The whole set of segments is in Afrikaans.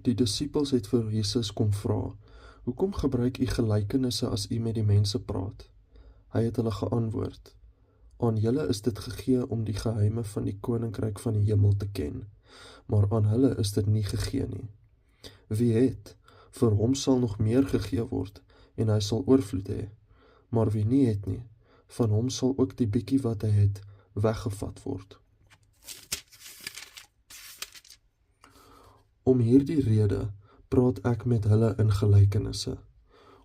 Die disippels het vir Jesus kom vra, hoekom gebruik u gelykenisse as u met die mense praat? Hy het hulle geantwoord, aan julle is dit gegee om die geheime van die koninkryk van die hemel te ken, maar aan hulle is dit nie gegee nie. Wie het, vir hom sal nog meer gegee word, en hy sal oorvloed hê, maar wie nie het nie, van hom sal ook die bietjie wat hy het, weggevat word. Om hierdie rede praat ek met hulle in gelykenisse,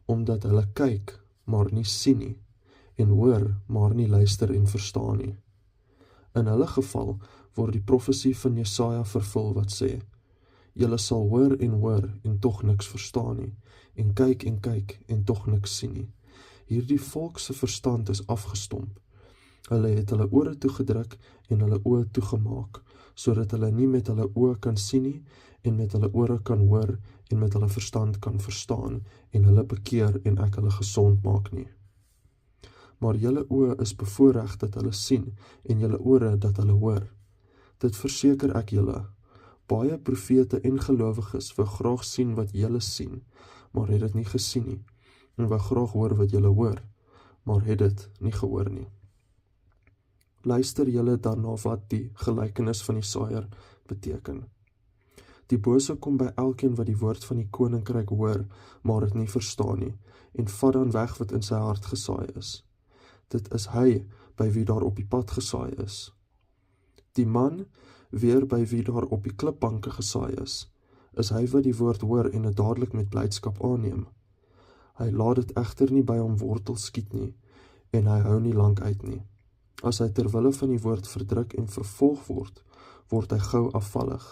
omdat hulle kyk, maar nie sien nie, en hoor, maar nie luister en verstaan nie. In hulle geval word die profesie van Jesaja vervul wat sê, julle sal hoor en tog niks verstaan nie, en kyk en tog niks sien nie. Hierdie volk se verstand is afgestomp. Hulle het hulle ore toegedruk en hulle oë toegemaak, sodat hulle nie met hulle oë kan sien nie, en met hulle ore kan hoor, en met hulle verstand kan verstaan, en hulle bekeer en ek hulle gesond maak nie. Maar julle oë is bevoorreg dat hulle sien, en julle ore dat hulle hoor. Dit verseker ek julle, baie profete en gelowiges wil graag sien wat julle sien, maar het dit nie gesien nie, en wil graag hoor wat julle hoor, maar het dit nie gehoor nie. Luister julle dan na wat die gelykenis van die saaiër beteken. Die bose kom by elkeen wat die woord van die koninkryk hoor, maar het nie verstaan nie, en vat dan weg wat in sy hart gesaai is. Dit is hy, by wie daar op die pad gesaai is. Die man, weer by wie daar op die klipbanke gesaai is hy wat die woord hoor en het dadelik met blydskap aanneem. Hy laat dit egter nie by hom wortel skiet nie, en hy hou nie lank uit nie. As hy terwille van die woord verdruk en vervolg word, word hy gou afvallig.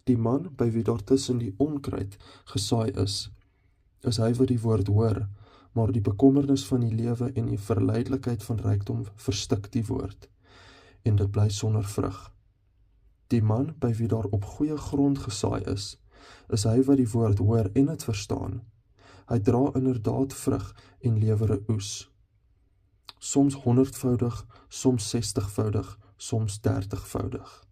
Die man, by wie daar tussen die onkruid gesaai is hy wat die woord hoor, maar die bekommernis van die lewe en die verleidelikheid van rykdom verstik die woord, en dit bly sonder vrug. Die man, by wie daar op goeie grond gesaai is hy wat die woord hoor en het verstaan. Hy dra inderdaad vrug en lewer 'n oes. Soms 100voudig, soms 60voudig, soms 30voudig.